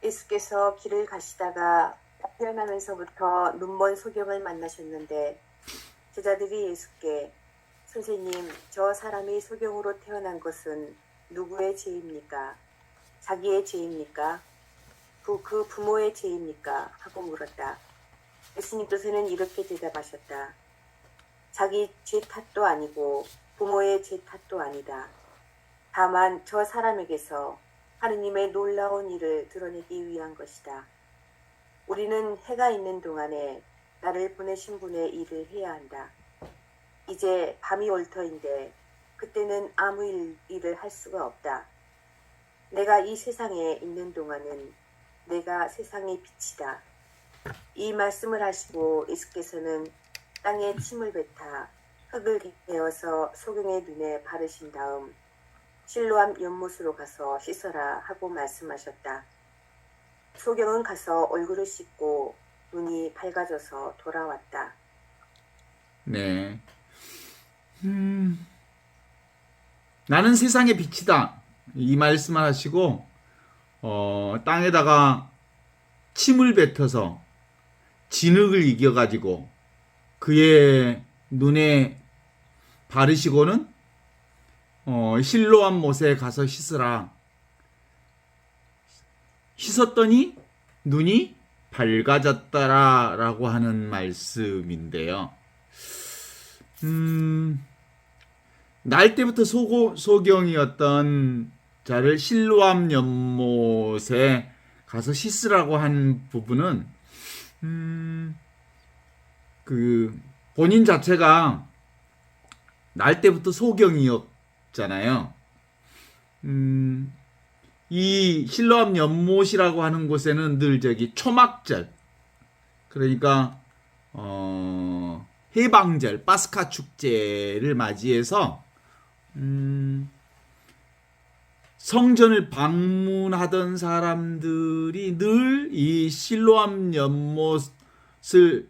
예수께서 길을 가시다가 태어나면서부터 눈먼 소경을 만나셨는데 제자들이 예수께 선생님, 저 사람이 소경으로 태어난 것은 누구의 죄입니까? 자기의 죄입니까? 그 부모의 죄입니까? 하고 물었다. 예수님께서는 이렇게 대답하셨다. 자기 죄 탓도 아니고 부모의 죄 탓도 아니다. 다만 저 사람에게서 하느님의 놀라운 일을 드러내기 위한 것이다. 우리는 해가 있는 동안에 나를 보내신 분의 일을 해야 한다. 이제 밤이 올 터인데 그때는 아무 일을 할 수가 없다. 내가 이 세상에 있는 동안은 내가 세상의 빛이다. 이 말씀을 하시고 예수께서는 땅에 침을 뱉아 흙을 베어서 소경의 눈에 바르신 다음 실로암 연못으로 가서 씻어라 하고 말씀하셨다. 소경은 가서 얼굴을 씻고 눈이 밝아져서 돌아왔다. 네. 나는 세상의 빛이다. 이 말씀을 하시고 땅에다가 침을 뱉어서 진흙을 이겨가지고 그의 눈에 바르시고는 실로암 못에 가서 씻으라. 씻었더니 눈이 밝아졌더라라고 하는 말씀인데요. 날 때부터 소경이었던 자를 실로암 연못에 가서 씻으라고 한 부분은 그 본인 자체가 날 때부터 소경이었잖아요. 이 실로암 연못이라고 하는 곳에는 늘 초막절, 그러니까 해방절, 파스카 축제를 맞이해서 성전을 방문하던 사람들이 늘 이 실로암 연못을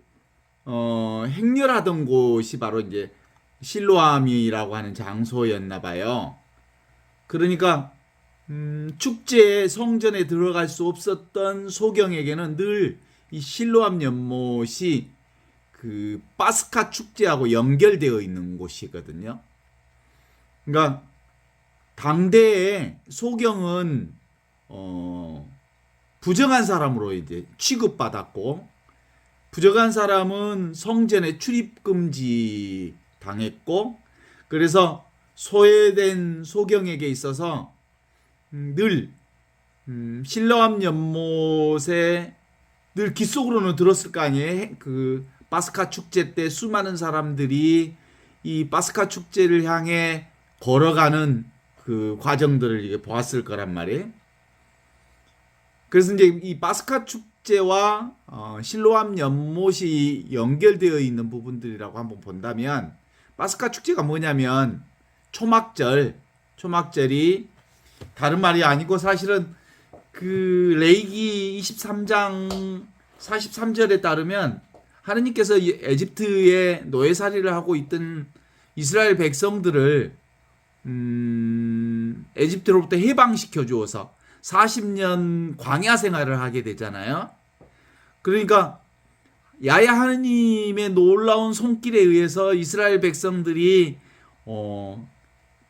행렬하던 곳이 바로 이제 실로암이라고 하는 장소였나 봐요. 그러니까 축제에 성전에 들어갈 수 없었던 소경에게는 늘 이 실로암 연못이 그 파스카 축제하고 연결되어 있는 곳이거든요. 그러니까 당대에 소경은 부정한 사람으로 이제 취급받았고, 부정한 사람은 성전에 출입 금지 당했고, 그래서 소외된 소경에게 있어서 늘 실로암 연못에 늘 귓속으로는 들었을 거 아니에요. 그 파스카 축제 때 수많은 사람들이 이 파스카 축제를 향해 걸어가는 그 과정들을 이게 보았을 거란 말이에요. 그래서 이제 이 파스카 축제와 실로암 연못이 연결되어 있는 부분들이라고 한번 본다면, 파스카 축제가 뭐냐면 초막절이 다른 말이 아니고 사실은 그 레위기 23장 43절에 따르면 하느님께서 에집트에 노예살이를 하고 있던 이스라엘 백성들을 에집트로부터 해방시켜 주어서 40년 광야 생활을 하게 되잖아요. 그러니까 야훼 하느님의 놀라운 손길에 의해서 이스라엘 백성들이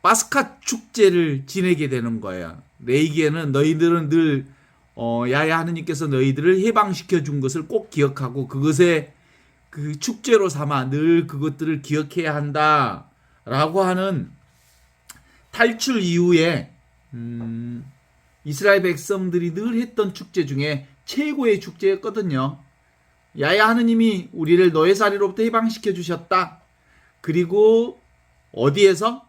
파스카 축제를 지내게 되는 거예요. 레위기에는 너희들은 늘 야훼 하느님께서 너희들을 해방시켜 준 것을 꼭 기억하고 그것에 그 축제로 삼아 늘 그것들을 기억해야 한다라고 하는 탈출 이후에 이스라엘 백성들이 늘 했던 축제 중에 최고의 축제였거든요. 야훼 하느님이 우리를 노예살이로부터 해방시켜 주셨다. 그리고 어디에서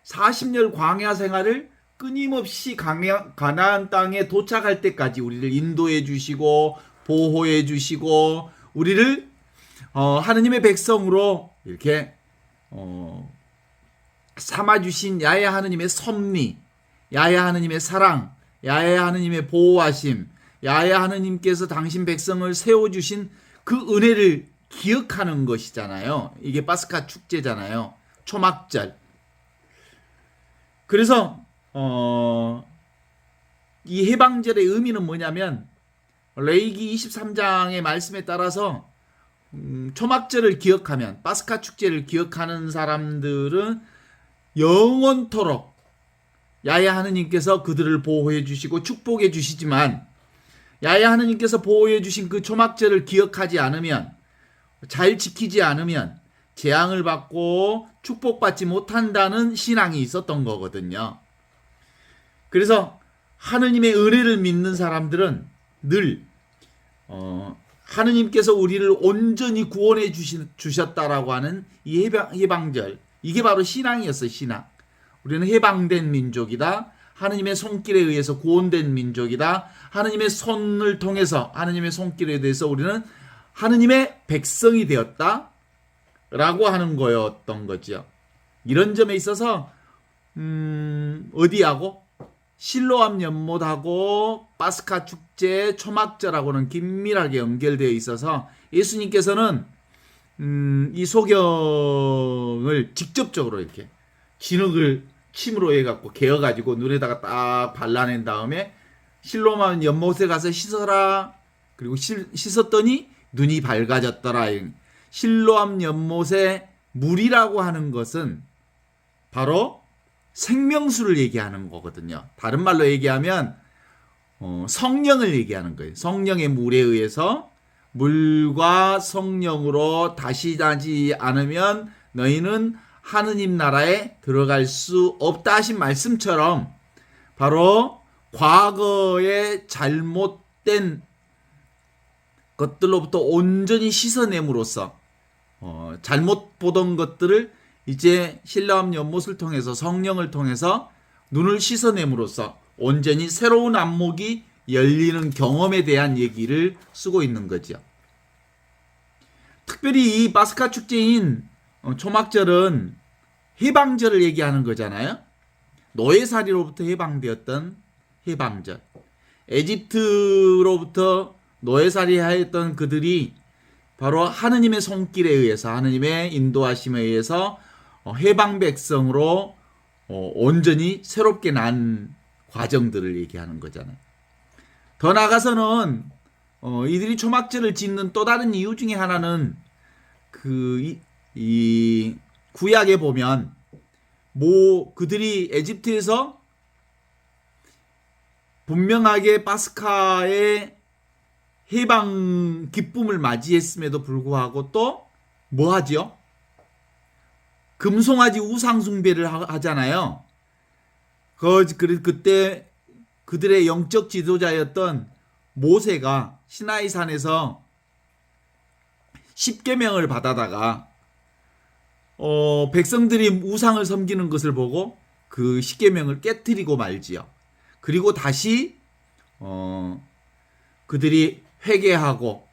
40년 광야 생활을 끊임없이 가나안 땅에 도착할 때까지 우리를 인도해 주시고 보호해 주시고 우리를 하느님의 백성으로 이렇게 삼아주신 야훼 하느님의 섭리, 야훼 하느님의 사랑, 야훼 하느님의 보호하심, 야훼 하느님께서 당신 백성을 세워주신 그 은혜를 기억하는 것이잖아요. 이게 파스카 축제잖아요. 초막절. 그래서 이 해방절의 의미는 뭐냐면 레위기 23장의 말씀에 따라서 초막절을 기억하면 파스카 축제를 기억하는 사람들은 영원토록 야훼 하느님께서 그들을 보호해 주시고 축복해 주시지만 야훼 하느님께서 보호해 주신 그 초막절을 기억하지 않으면 잘 지키지 않으면 재앙을 받고 축복받지 못한다는 신앙이 있었던 거거든요. 그래서 하느님의 은혜를 믿는 사람들은 늘 하느님께서 우리를 온전히 구원해 주셨다라고 하는 이 해방절, 이게 바로 신앙이었어요. 신앙. 우리는 해방된 민족이다. 하느님의 손길에 의해서 구원된 민족이다. 하느님의 손을 통해서 하느님의 손길에 대해서 우리는 하느님의 백성이 되었다 라고 하는 거였던 거죠. 이런 점에 있어서 어디하고 실로암 연못하고 파스카 축제 초막절하고는 긴밀하게 연결되어 있어서 예수님께서는 이 소경을 직접적으로 이렇게 진흙을 침으로 해갖고 개어가지고 눈에다가 딱 발라낸 다음에 실로암 연못에 가서 씻어라. 그리고 씻었더니 눈이 밝아졌더라. 실로암 연못의 물이라고 하는 것은 바로 생명수를 얘기하는 거거든요. 다른 말로 얘기하면 성령을 얘기하는 거예요. 성령의 물에 의해서 물과 성령으로 다시 나지 않으면 너희는 하느님 나라에 들어갈 수 없다 하신 말씀처럼 바로 과거의 잘못된 것들로부터 온전히 씻어냄으로써 잘못 보던 것들을 이제 실로암 연못을 통해서 성령을 통해서 눈을 씻어냄으로써 온전히 새로운 안목이 열리는 경험에 대한 얘기를 쓰고 있는 거죠. 특별히 이 파스카 축제인 초막절은 해방절을 얘기하는 거잖아요. 노예살이로부터 해방되었던 해방절. 에집트로부터 노예살이 하였던 그들이 바로 하느님의 손길에 의해서 하느님의 인도하심에 의해서 해방 백성으로 온전히 새롭게 난 과정들을 얘기하는 거잖아요. 더 나아가서는 이들이 초막절을 짓는 또 다른 이유 중에 하나는 이 구약에 보면 그들이 에집트에서 분명하게 파스카의 해방 기쁨을 맞이했음에도 불구하고 또 뭐 하죠? 금송아지 우상 숭배를 하잖아요. 그때 그들의 영적 지도자였던 모세가 시나이 산에서 십계명을 받아다가 백성들이 우상을 섬기는 것을 보고 그 십계명을 깨뜨리고 말지요. 그리고 다시 그들이 회개하고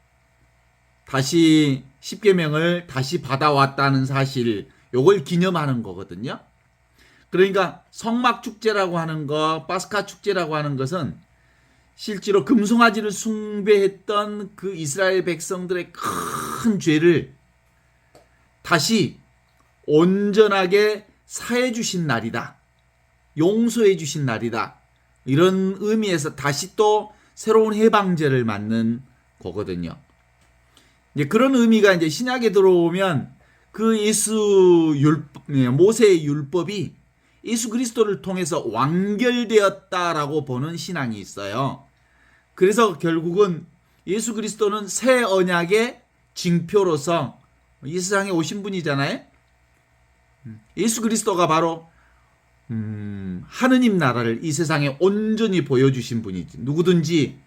다시 십계명을 다시 받아왔다는 사실, 요걸 기념하는 거거든요. 그러니까 성막 축제라고 하는 거, 파스카 축제라고 하는 것은 실제로 금송아지를 숭배했던 그 이스라엘 백성들의 큰 죄를 다시 온전하게 사해 주신 날이다. 용서해 주신 날이다. 이런 의미에서 다시 또 새로운 해방제를 맞는 거거든요. 이제 그런 의미가 이제 신약에 들어오면 그 모세의 율법이 예수 그리스도를 통해서 완결되었다라고 보는 신앙이 있어요. 그래서 결국은 예수 그리스도는 새 언약의 징표로서 이 세상에 오신 분이잖아요. 예수 그리스도가 바로 하느님 나라를 이 세상에 온전히 보여주신 분이지. 누구든지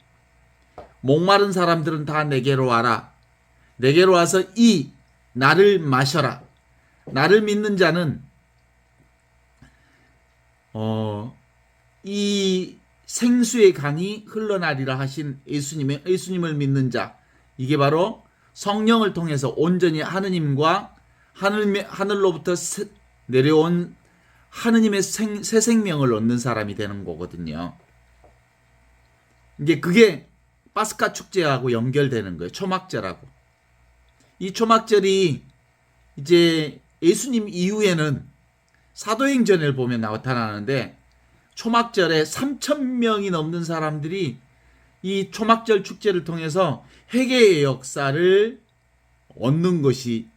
목마른 사람들은 다 내게로 와라. 내게로 와서 이 나를 마셔라. 나를 믿는 자는 이 생수의 강이 흘러나리라 하신 예수님을 믿는 자, 이게 바로 성령을 통해서 온전히 하느님과 하늘로부터 내려온 하느님의 새 생명을 얻는 사람이 되는 거거든요. 이제 그게 파스카 축제하고 연결되는 거예요. 초막절하고. 이 초막절이 이제 예수님 이후에는 사도행전을 보면 나타나는데, 초막절에 3,000명이 넘는 사람들이 이 초막절 축제를 통해서 회개의 역사를 얻는 것이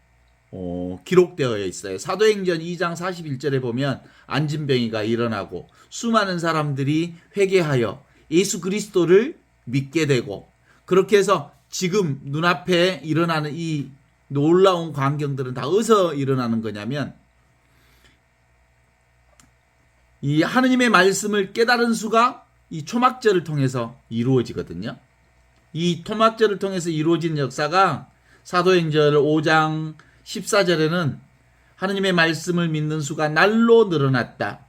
기록되어 있어요. 사도행전 2장 41절에 보면 안진병이가 일어나고 수많은 사람들이 회개하여 예수 그리스도를 믿게 되고, 그렇게 해서 지금 눈앞에 일어나는 이 놀라운 광경들은 다 어디서 일어나는 거냐면, 이 하느님의 말씀을 깨달은 수가 이 초막절을 통해서 이루어지거든요. 이 초막절을 통해서 이루어진 역사가 사도행전 5장 14절에는 하느님의 말씀을 믿는 수가 날로 늘어났다.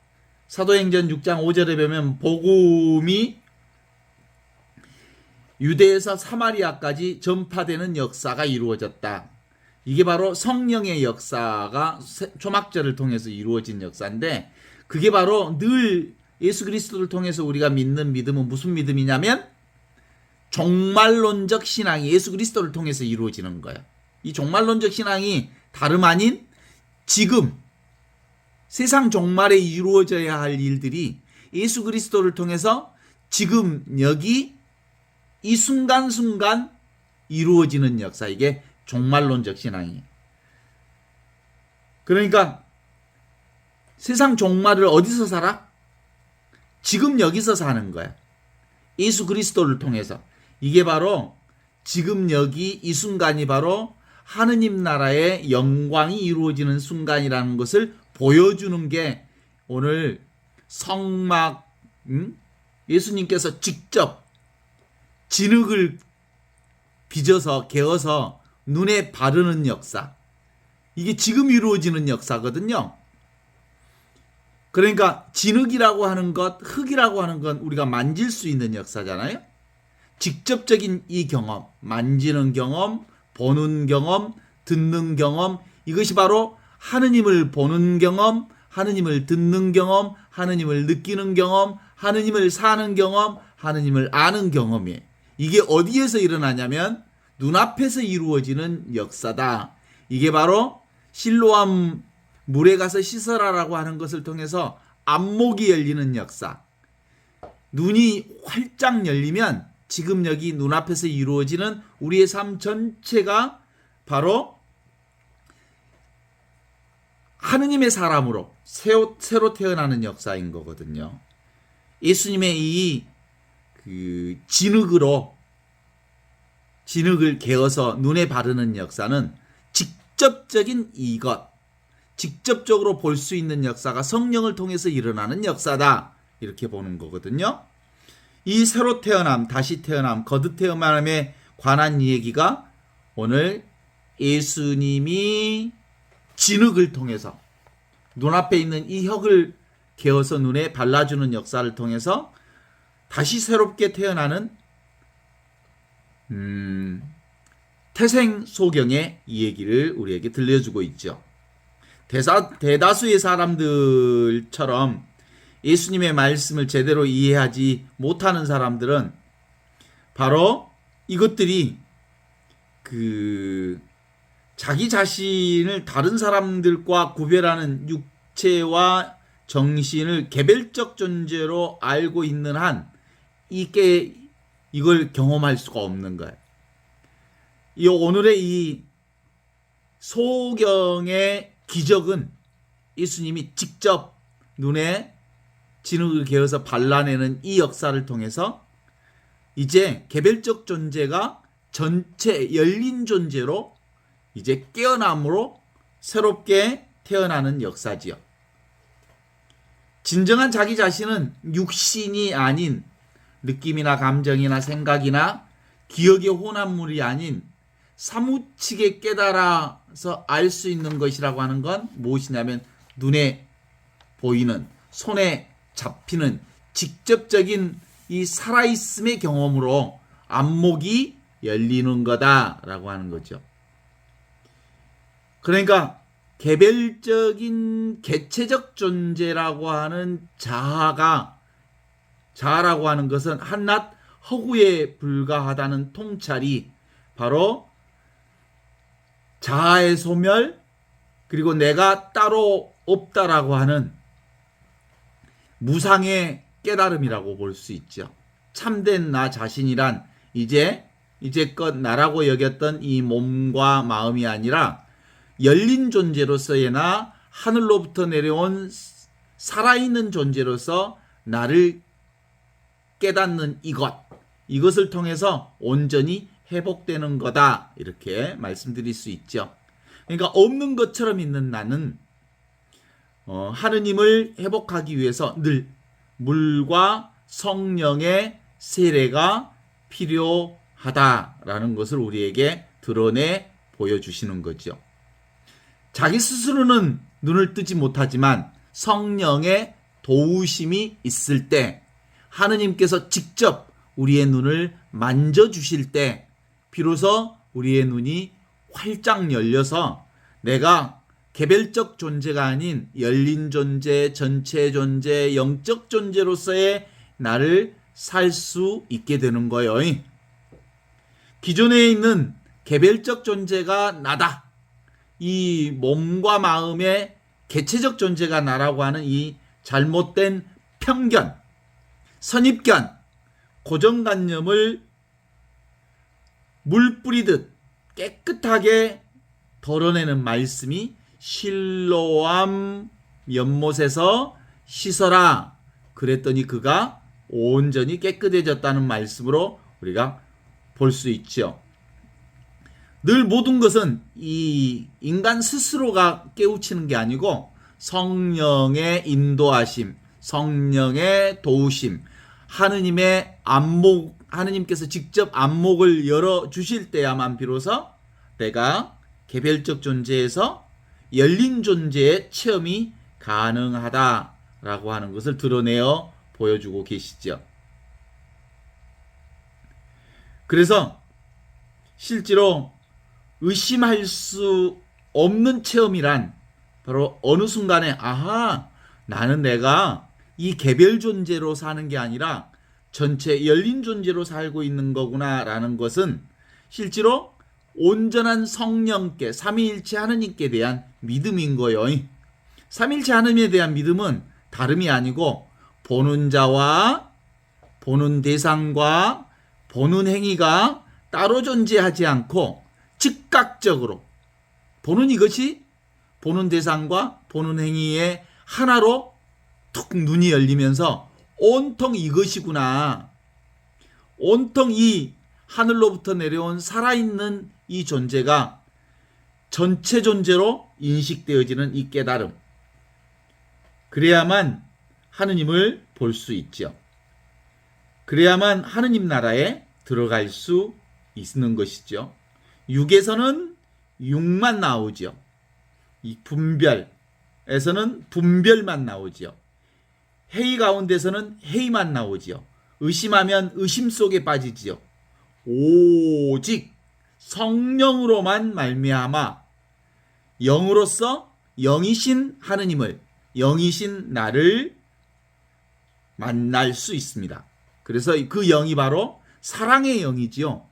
사도행전 6장 5절에 보면 복음이 유대에서 사마리아까지 전파되는 역사가 이루어졌다. 이게 바로 성령의 역사가 초막절을 통해서 이루어진 역사인데, 그게 바로 늘 예수 그리스도를 통해서 우리가 믿는 믿음은 무슨 믿음이냐면 종말론적 신앙이 예수 그리스도를 통해서 이루어지는 거예요. 이 종말론적 신앙이 다름 아닌 지금 세상 종말에 이루어져야 할 일들이 예수 그리스도를 통해서 지금 여기 이 순간순간 이루어지는 역사, 이게 종말론적 신앙이에요. 그러니까 세상 종말을 어디서 살아? 지금 여기서 사는 거야. 예수 그리스도를 통해서. 이게 바로 지금 여기 이 순간이 바로 하느님 나라의 영광이 이루어지는 순간이라는 것을 보여주는 게 오늘 성막, 예수님께서 직접 진흙을 빚어서 개어서 눈에 바르는 역사, 이게 지금 이루어지는 역사거든요. 그러니까 진흙이라고 하는 것, 흙이라고 하는 건 우리가 만질 수 있는 역사잖아요. 직접적인 이 경험, 만지는 경험, 보는 경험, 듣는 경험, 이것이 바로 하느님을 보는 경험, 하느님을 듣는 경험, 하느님을 느끼는 경험, 하느님을 사는 경험, 하느님을 아는 경험이에요. 이게 어디에서 일어나냐면 눈앞에서 이루어지는 역사다. 이게 바로 실로암 물에 가서 씻어라라고 하는 것을 통해서 안목이 열리는 역사. 눈이 활짝 열리면 지금 여기 눈앞에서 이루어지는 우리의 삶 전체가 바로 하느님의 사람으로 새로 태어나는 역사인 거거든요. 예수님의 이 진흙을 개어서 눈에 바르는 역사는 직접적인 이것, 직접적으로 볼 수 있는 역사가 성령을 통해서 일어나는 역사다, 이렇게 보는 거거든요. 이 새로 태어남, 다시 태어남, 거듭 태어남에 관한 이야기가 오늘 예수님이 진흙을 통해서 눈앞에 있는 이 흙을 개어서 눈에 발라주는 역사를 통해서 다시 새롭게 태어나는 태생 소경의 이 얘기를 우리에게 들려주고 있죠. 대다수의 사람들처럼 예수님의 말씀을 제대로 이해하지 못하는 사람들은 바로 이것들이 자기 자신을 다른 사람들과 구별하는 육체와 정신을 개별적 존재로 알고 있는 한 이걸 경험할 수가 없는 거예요. 이 오늘의 이 소경의 기적은 예수님이 직접 눈에 진흙을 개어서 발라내는 이 역사를 통해서 이제 개별적 존재가 전체 열린 존재로 이제 깨어남으로 새롭게 태어나는 역사지요. 진정한 자기 자신은 육신이 아닌 느낌이나 감정이나 생각이나 기억의 혼합물이 아닌 사무치게 깨달아서 알 수 있는 것이라고 하는 건 무엇이냐면 눈에 보이는, 손에 잡히는 직접적인 이 살아있음의 경험으로 안목이 열리는 거다라고 하는 거죠. 그러니까 개별적인 개체적 존재라고 하는 자아라고 하는 것은 한낱 허구에 불과하다는 통찰이 바로 자아의 소멸, 그리고 내가 따로 없다라고 하는 무상의 깨달음이라고 볼 수 있죠. 참된 나 자신이란 이제껏 나라고 여겼던 이 몸과 마음이 아니라 열린 존재로서의 나, 하늘로부터 내려온 살아있는 존재로서 나를 깨닫는 이것을 통해서 온전히 회복되는 거다, 이렇게 말씀드릴 수 있죠. 그러니까 없는 것처럼 있는 나는 하느님을 회복하기 위해서 늘 물과 성령의 세례가 필요하다라는 것을 우리에게 드러내 보여주시는 거죠. 자기 스스로는 눈을 뜨지 못하지만 성령의 도우심이 있을 때, 하느님께서 직접 우리의 눈을 만져주실 때 비로소 우리의 눈이 활짝 열려서 내가 개별적 존재가 아닌 열린 존재, 전체 존재, 영적 존재로서의 나를 살 수 있게 되는 거예요. 기존에 있는 개별적 존재가 나다, 이 몸과 마음의 개체적 존재가 나라고 하는 이 잘못된 편견, 선입견, 고정관념을 물 뿌리듯 깨끗하게 덜어내는 말씀이 실로암 연못에서 씻어라 그랬더니 그가 온전히 깨끗해졌다는 말씀으로 우리가 볼 수 있죠. 늘 모든 것은 이 인간 스스로가 깨우치는 게 아니고 성령의 인도하심, 성령의 도우심, 하느님의 안목, 하느님께서 직접 안목을 열어 주실 때야만 비로소 내가 개별적 존재에서 열린 존재의 체험이 가능하다라고 하는 것을 드러내어 보여주고 계시죠. 그래서 실제로 의심할 수 없는 체험이란 바로 어느 순간에 나는 내가 이 개별 존재로 사는 게 아니라 전체 열린 존재로 살고 있는 거구나 라는 것은 실제로 온전한 성령께, 삼위일체 하느님께 대한 믿음인 거예요. 삼위일체 하느님에 대한 믿음은 다름이 아니고 보는 자와 보는 대상과 보는 행위가 따로 존재하지 않고 즉각적으로 보는 이것이 보는 대상과 보는 행위의 하나로 툭 눈이 열리면서 온통 이것이구나, 온통 이 하늘로부터 내려온 살아있는 이 존재가 전체 존재로 인식되어지는 이 깨달음, 그래야만 하느님을 볼 수 있죠. 그래야만 하느님 나라에 들어갈 수 있는 것이죠. 육에서는 육만 나오죠. 이 분별에서는 분별만 나오죠. 회의 가운데서는 회의만 나오죠. 의심하면 의심 속에 빠지지요. 오직 성령으로만 말미암아 영으로서 영이신 하느님을, 영이신 나를 만날 수 있습니다. 그래서 그 영이 바로 사랑의 영이지요.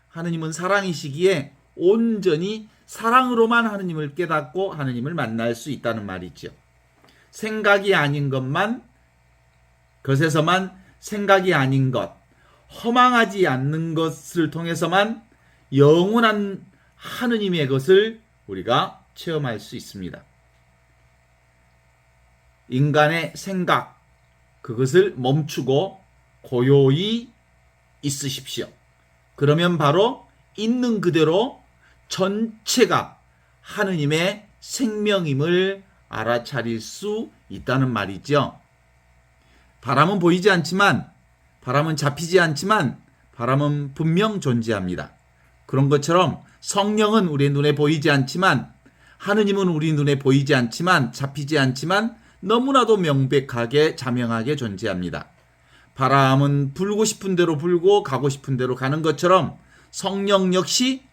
하느님은 사랑이시기에 온전히 사랑으로만 하느님을 깨닫고 하느님을 만날 수 있다는 말이죠. 생각이 아닌 것에서만 생각이 아닌 것, 허망하지 않는 것을 통해서만 영원한 하느님의 것을 우리가 체험할 수 있습니다. 인간의 생각, 그것을 멈추고 고요히 있으십시오. 그러면 바로 있는 그대로 전체가 하느님의 생명임을 알아차릴 수 있다는 말이죠. 바람은 보이지 않지만, 바람은 잡히지 않지만 바람은 분명 존재합니다. 그런 것처럼 성령은 우리 눈에 보이지 않지만, 하느님은 우리 눈에 보이지 않지만, 잡히지 않지만 너무나도 명백하게 자명하게 존재합니다. 바람은 불고 싶은 대로 불고 가고 싶은 대로 가는 것처럼 성령 역시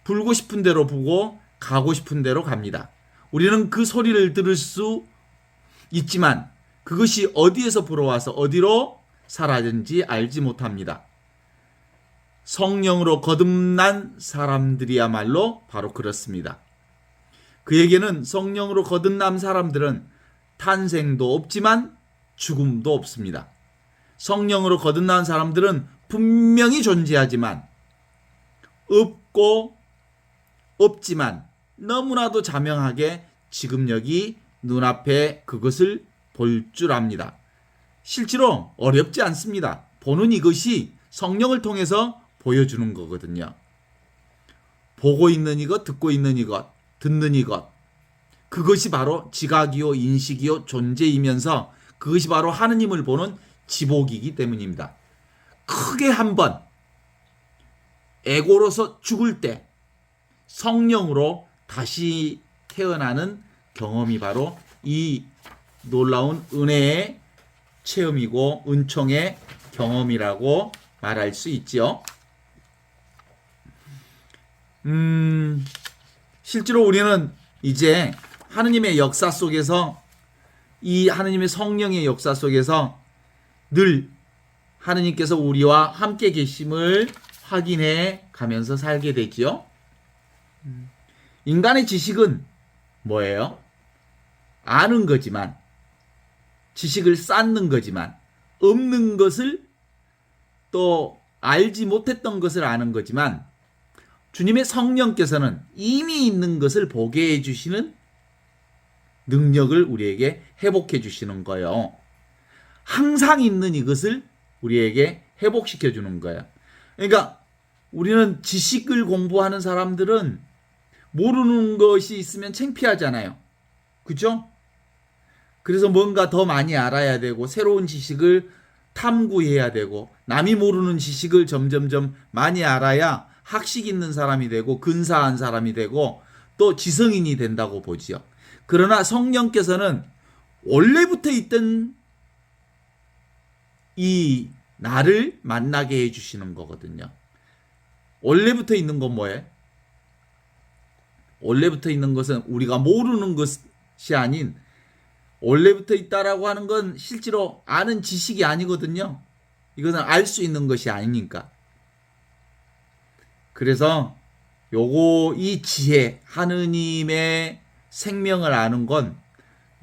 불고 싶은 대로 부고 가고 싶은 대로 갑니다. 우리는 그 소리를 들을 수 있지만 그것이 어디에서 불어와서 어디로 사라진지 알지 못합니다. 성령으로 거듭난 사람들이야말로 바로 그렇습니다. 그에게는 성령으로 거듭난 사람들은 탄생도 없지만 죽음도 없습니다. 성령으로 거듭난 사람들은 분명히 존재하지만 없지만 너무나도 자명하게 지금 여기 눈앞에 그것을 볼 줄 압니다. 실제로 어렵지 않습니다. 보는 이것이 성령을 통해서 보여주는 거거든요. 보고 있는 이것, 듣고 있는 이것, 듣는 이것, 그것이 바로 지각이요, 인식이요, 존재이면서 그것이 바로 하느님을 보는 지복이기 때문입니다. 크게 한번 에고로서 죽을 때 성령으로 다시 태어나는 경험이 바로 이 놀라운 은혜의 체험이고 은총의 경험이라고 말할 수 있지요. 실제로 우리는 이제 하느님의 역사 속에서 이 하느님의 성령의 역사 속에서 늘 하느님께서 우리와 함께 계심을 확인해 가면서 살게 되지요. 인간의 지식은 뭐예요? 아는 거지만, 지식을 쌓는 거지만, 없는 것을 또 알지 못했던 것을 아는 거지만, 주님의 성령께서는 이미 있는 것을 보게 해주시는 능력을 우리에게 회복해 주시는 거예요. 항상 있는 이것을 우리에게 회복시켜 주는 거예요. 그러니까 우리는 지식을 공부하는 사람들은 모르는 것이 있으면 창피하잖아요. 그죠? 그래서 뭔가 더 많이 알아야 되고 새로운 지식을 탐구해야 되고 남이 모르는 지식을 점점점 많이 알아야 학식 있는 사람이 되고 근사한 사람이 되고 또 지성인이 된다고 보지요. 그러나 성령께서는 원래부터 있던 이 나를 만나게 해주시는 거거든요. 원래부터 있는 건 뭐예요? 원래부터 있는 것은 우리가 모르는 것이 아닌 원래부터 있다라고 하는 건 실제로 아는 지식이 아니거든요. 이거는 알 수 있는 것이 아니니까. 그래서 이 지혜, 하느님의 생명을 아는 건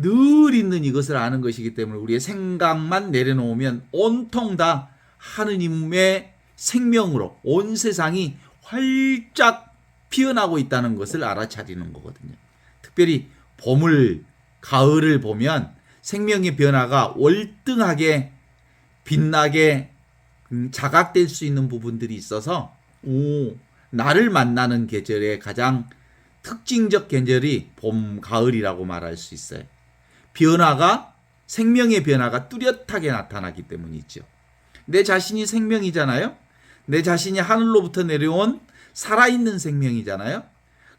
늘 있는 이것을 아는 것이기 때문에 우리의 생각만 내려놓으면 온통 다 하느님의 생명으로 온 세상이 활짝 피어나고 있다는 것을 알아차리는 거거든요. 특별히 봄을, 가을을 보면 생명의 변화가 월등하게 빛나게 자각될 수 있는 부분들이 있어서 나를 만나는 계절의 가장 특징적 계절이 봄, 가을이라고 말할 수 있어요. 생명의 변화가 뚜렷하게 나타나기 때문이죠. 내 자신이 생명이잖아요. 내 자신이 하늘로부터 내려온 살아있는 생명이잖아요.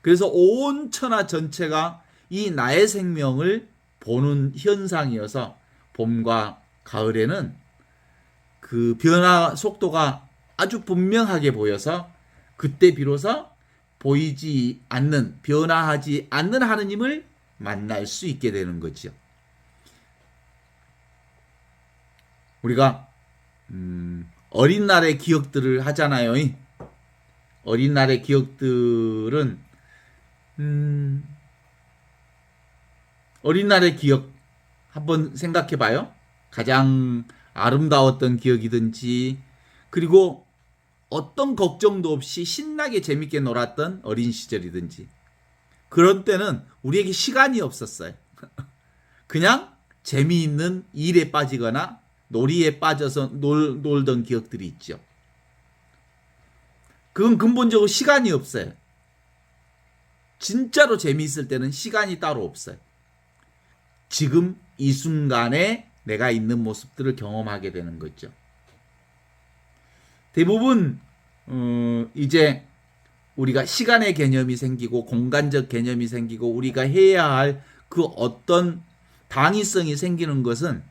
그래서 온 천하 전체가 이 나의 생명을 보는 현상이어서 봄과 가을에는 그 변화 속도가 아주 분명하게 보여서 그때 비로소 보이지 않는, 변화하지 않는 하느님을 만날 수 있게 되는 거죠. 우리가 어린 날의 기억들을 하잖아요. 어린 날의 기억들은 어린 날의 기억 한번 생각해 봐요. 가장 아름다웠던 기억이든지 그리고 어떤 걱정도 없이 신나게 재밌게 놀았던 어린 시절이든지 그런 때는 우리에게 시간이 없었어요. 그냥 재미있는 일에 빠지거나 놀이에 빠져서 놀던 기억들이 있죠. 그건 근본적으로 시간이 없어요. 진짜로 재미있을 때는 시간이 따로 없어요. 지금 이 순간에 내가 있는 모습들을 경험하게 되는 거죠. 대부분 이제 우리가 시간의 개념이 생기고 공간적 개념이 생기고 우리가 해야 할 그 어떤 당위성이 생기는 것은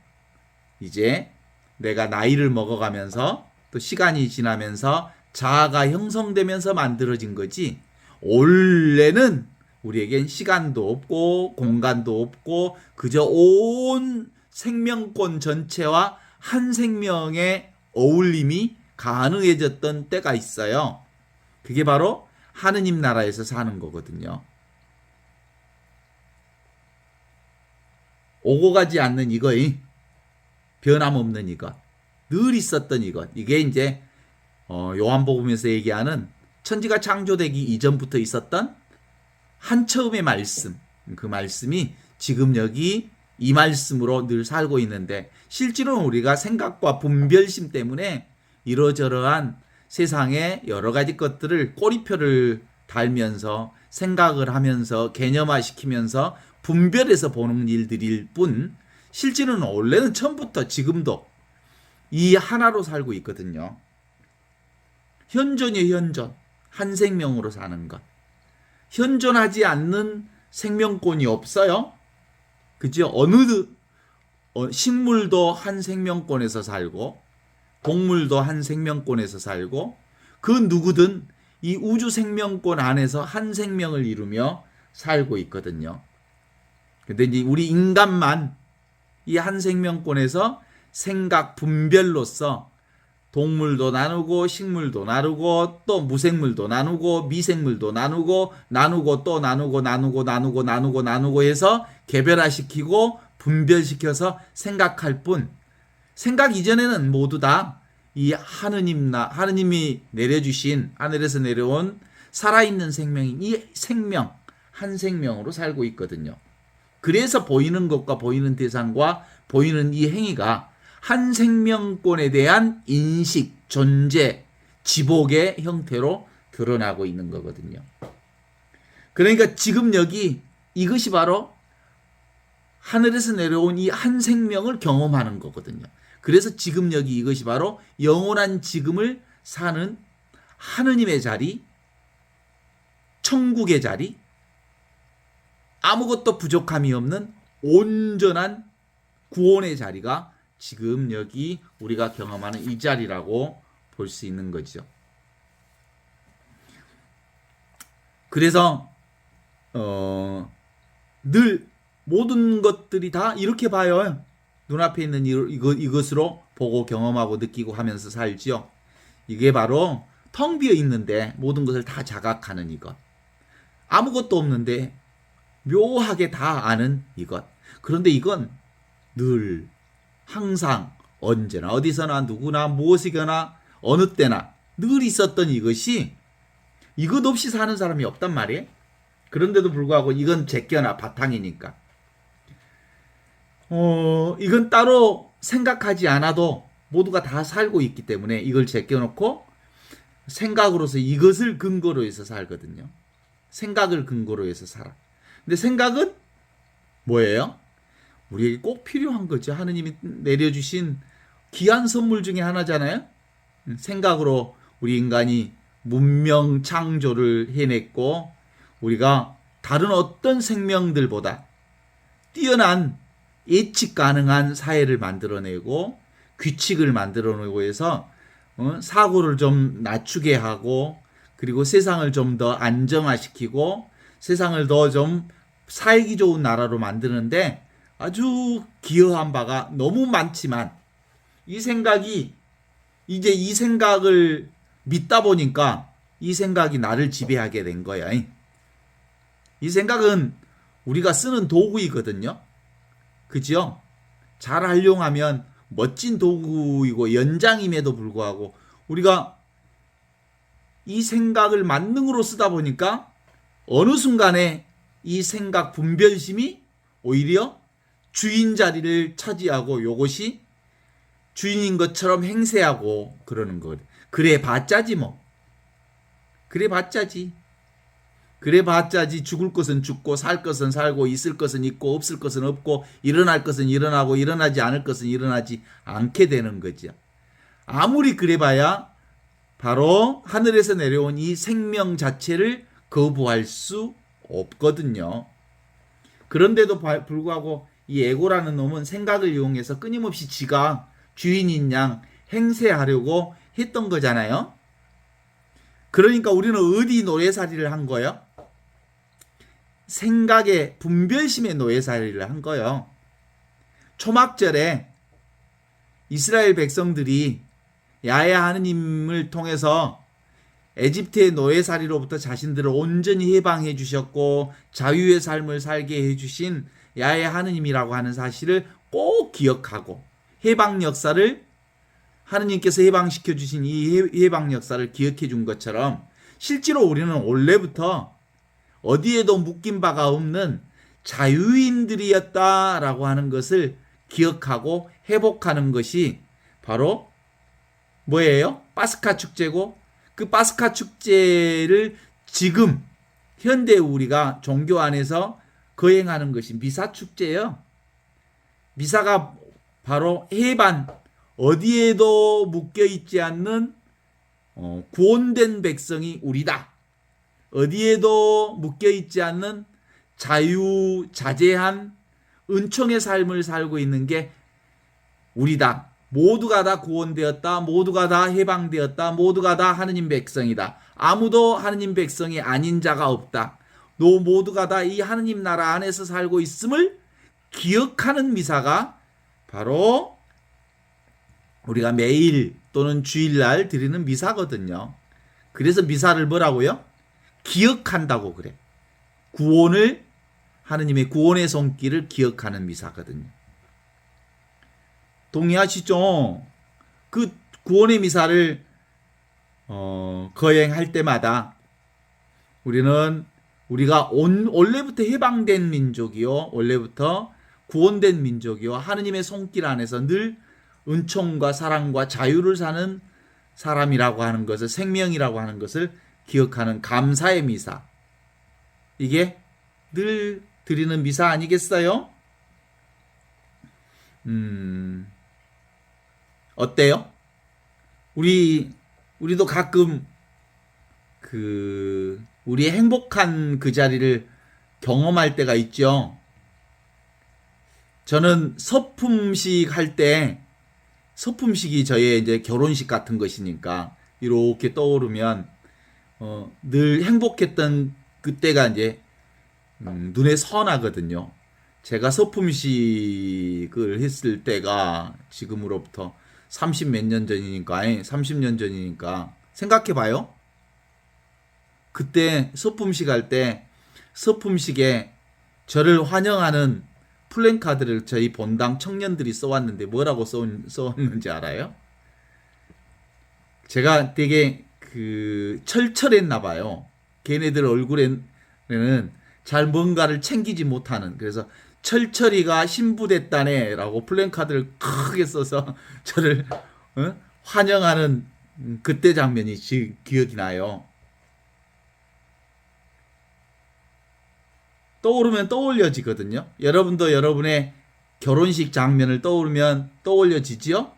이제 내가 나이를 먹어가면서 또 시간이 지나면서 자아가 형성되면서 만들어진 거지 원래는 우리에겐 시간도 없고 공간도 없고 그저 온 생명권 전체와 한 생명의 어울림이 가능해졌던 때가 있어요. 그게 바로 하느님 나라에서 사는 거거든요. 오고 가지 않는 이거이 변함없는 이것, 늘 있었던 이것. 이게 이제 요한복음에서 얘기하는 천지가 창조되기 이전부터 있었던 한 처음의 말씀. 그 말씀이 지금 여기 이 말씀으로 늘 살고 있는데, 실제로는 우리가 생각과 분별심 때문에 이러저러한 세상의 여러 가지 것들을 꼬리표를 달면서 생각을 하면서 개념화시키면서 분별해서 보는 일들일 뿐, 실제로는 원래는 처음부터 지금도 이 하나로 살고 있거든요. 현존이에요, 현존. 한 생명으로 사는 것. 현존하지 않는 생명권이 없어요. 그죠? 식물도 한 생명권에서 살고, 동물도 한 생명권에서 살고, 그 누구든 이 우주 생명권 안에서 한 생명을 이루며 살고 있거든요. 근데 이제 우리 인간만 이 한 생명권에서 생각 분별로서 동물도 나누고 식물도 나누고 또 무생물도 나누고 미생물도 나누고 또 나누고 해서 개별화시키고 분별시켜서 생각할 뿐, 생각 이전에는 모두 다 이 하느님이 내려주신 하늘에서 내려온 살아있는 생명인 이 생명, 한 생명으로 살고 있거든요. 그래서 보이는 것과 보이는 대상과 보이는 이 행위가 한 생명권에 대한 인식, 존재, 지복의 형태로 드러나고 있는 거거든요. 그러니까 지금 여기 이것이 바로 하늘에서 내려온 이 한 생명을 경험하는 거거든요. 그래서 지금 여기 이것이 바로 영원한 지금을 사는 하느님의 자리, 천국의 자리, 아무것도 부족함이 없는 온전한 구원의 자리가 지금 여기 우리가 경험하는 이 자리라고 볼 수 있는 거죠. 그래서 늘 모든 것들이 다 이렇게 봐요. 눈앞에 있는 이것으로 보고 경험하고 느끼고 하면서 살지요. 이게 바로 텅 비어 있는데 모든 것을 다 자각하는 이것. 아무것도 없는데 묘하게 다 아는 이것. 그런데 이건 늘 항상 언제나 어디서나 누구나 무엇이거나 어느 때나 늘 있었던 이것이 이것 없이 사는 사람이 없단 말이에요. 그런데도 불구하고 이건 제껴나 바탕이니까. 이건 따로 생각하지 않아도 모두가 다 살고 있기 때문에 이걸 제껴놓고 생각으로서 이것을 근거로 해서 살거든요. 생각을 근거로 해서 살아. 근데 생각은 뭐예요? 우리에게 꼭 필요한 거죠. 하느님이 내려주신 귀한 선물 중에 하나잖아요. 생각으로 우리 인간이 문명 창조를 해냈고, 우리가 다른 어떤 생명들보다 뛰어난 예측 가능한 사회를 만들어내고 규칙을 만들어내고 해서 사고를 좀 낮추게 하고, 그리고 세상을 좀 더 안정화시키고 세상을 더 좀 살기 좋은 나라로 만드는데 아주 기여한 바가 너무 많지만, 이 생각을 믿다 보니까 이 생각이 나를 지배하게 된 거야. 이 생각은 우리가 쓰는 도구이거든요. 그죠? 잘 활용하면 멋진 도구이고 연장임에도 불구하고 우리가 이 생각을 만능으로 쓰다 보니까 어느 순간에 이 생각 분별심이 오히려 주인 자리를 차지하고 이것이 주인인 것처럼 행세하고 그러는 거예요. 그래 봤자지 뭐. 그래 봤자지. 죽을 것은 죽고 살 것은 살고 있을 것은 있고 없을 것은 없고 일어날 것은 일어나고 일어나지 않을 것은 일어나지 않게 되는 거죠. 아무리 그래봐야 바로 하늘에서 내려온 이 생명 자체를 거부할 수 없거든요. 그런데도 불구하고 이 에고라는 놈은 생각을 이용해서 끊임없이 지가 주인인 양 행세하려고 했던 거잖아요. 그러니까 우리는 어디 노예살이를 한 거예요? 생각의 분별심의 노예살이를 한 거예요. 초막절에 이스라엘 백성들이 야훼 하느님을 통해서 에집트의 노예살이로부터 자신들을 온전히 해방해 주셨고 자유의 삶을 살게 해주신 야훼 하느님이라고 하는 사실을 꼭 기억하고 해방 역사를 하느님께서 해방시켜 주신 이 해방 역사를 기억해 준 것처럼 실제로 우리는 원래부터 어디에도 묶인 바가 없는 자유인들이었다라고 하는 것을 기억하고 회복하는 것이 바로 뭐예요? 파스카 축제고, 그 파스카 축제를 지금 현대 우리가 종교 안에서 거행하는 것이 미사 축제예요. 미사가 바로 해반, 어디에도 묶여 있지 않는 구원된 백성이 우리다. 어디에도 묶여 있지 않는 자유자재한 은총의 삶을 살고 있는 게 우리다. 모두가 다 구원되었다. 모두가 다 해방되었다. 모두가 다 하느님 백성이다. 아무도 하느님 백성이 아닌 자가 없다. 모두가 다 이 하느님 나라 안에서 살고 있음을 기억하는 미사가 바로 우리가 매일 또는 주일날 드리는 미사거든요. 그래서 미사를 뭐라고요? 기억한다고 그래. 구원을, 하느님의 구원의 손길을 기억하는 미사거든요. 동의하시죠? 그 구원의 미사를 거행할 때마다 우리가 원래부터 해방된 민족이요, 원래부터 구원된 민족이요, 하느님의 손길 안에서 늘 은총과 사랑과 자유를 사는 사람이라고 하는 것을, 생명이라고 하는 것을 기억하는 감사의 미사. 이게 늘 드리는 미사 아니겠어요? 어때요? 우리도 가끔 우리의 행복한 그 자리를 경험할 때가 있죠. 저는 서품식 할 때, 서품식이 저의 이제 결혼식 같은 것이니까 이렇게 떠오르면 늘 행복했던 그때가 이제 눈에 선하거든요. 제가 서품식을 했을 때가 지금으로부터 30몇 년 전이니까, 30년 전이니까 생각해 봐요. 그때 서품식 할 때 서품식에 저를 환영하는 플랜카드를 저희 본당 청년들이 써왔는데 뭐라고 써왔는지 알아요? 제가 되게 철철했나 봐요. 걔네들 얼굴에는 잘 뭔가를 챙기지 못하는, 그래서 철철이가 신부됐다네 라고 플랜카드를 크게 써서 저를 환영하는 그때 장면이 기억이 나요. 떠오르면 떠올려지거든요. 여러분도 여러분의 결혼식 장면을 떠오르면 떠올려지지요?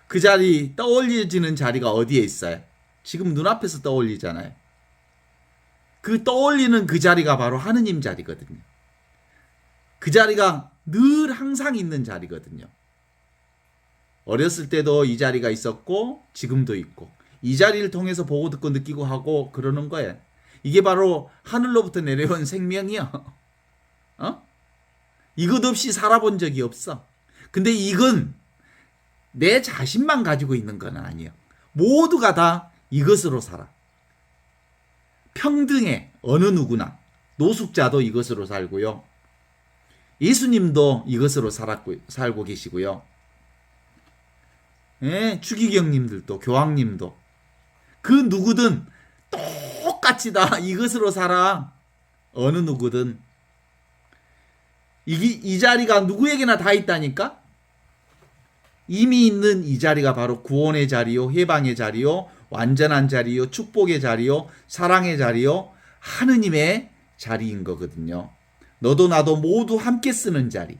그 자리, 떠올려지는 자리가 어디에 있어요? 지금 눈앞에서 떠올리잖아요. 그 떠올리는 그 자리가 바로 하느님 자리거든요. 그 자리가 늘 항상 있는 자리거든요. 어렸을 때도 이 자리가 있었고 지금도 있고, 이 자리를 통해서 보고 듣고 느끼고 하고 그러는 거예요. 이게 바로 하늘로부터 내려온 생명이야. 이것 없이 살아본 적이 없어. 근데 이건 내 자신만 가지고 있는 건 아니에요. 모두가 다 이것으로 살아. 평등해. 어느 누구나. 노숙자도 이것으로 살고요. 예수님도 이것으로 살고 계시고요. 예, 추기경님들도, 교황님도. 그 누구든 똑같이 다 이것으로 살아. 어느 누구든. 이 자리가 누구에게나 다 있다니까? 이미 있는 이 자리가 바로 구원의 자리요, 해방의 자리요, 완전한 자리요, 축복의 자리요, 사랑의 자리요, 하느님의 자리인 거거든요. 너도 나도 모두 함께 쓰는 자리.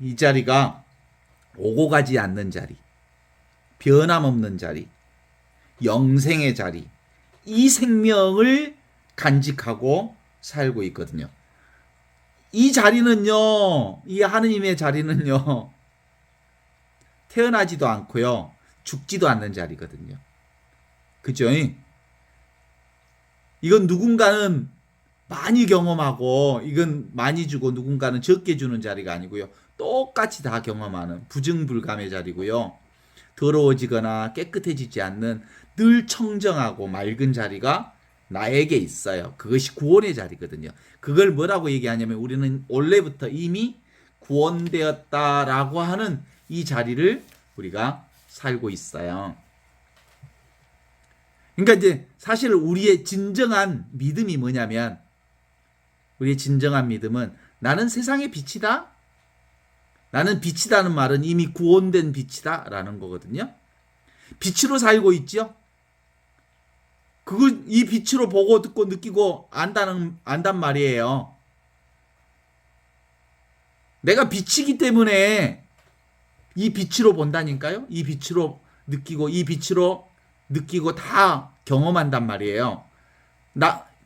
이 자리가 오고 가지 않는 자리, 변함없는 자리, 영생의 자리, 이 생명을 간직하고 살고 있거든요. 이 자리는요, 이 하느님의 자리는요, 태어나지도 않고요, 죽지도 않는 자리거든요. 그죠? 이건 누군가는 많이 경험하고, 이건 많이 주고 누군가는 적게 주는 자리가 아니고요. 똑같이 다 경험하는 부증불감의 자리고요. 더러워지거나 깨끗해지지 않는 늘 청정하고 맑은 자리가 나에게 있어요. 그것이 구원의 자리거든요. 그걸 뭐라고 얘기하냐면 우리는 원래부터 이미 구원되었다라고 하는 이 자리를 우리가 살고 있어요. 그러니까 이제 사실 우리의 진정한 믿음이 뭐냐면, 우리의 진정한 믿음은 나는 세상의 빛이다. 나는 빛이다는 말은 이미 구원된 빛이다라는 거거든요. 빛으로 살고 있죠. 이 빛으로 보고 듣고 느끼고 안단 말이에요. 내가 빛이기 때문에 이 빛으로 본다니까요. 이 빛으로 느끼고 다 경험한단 말이에요.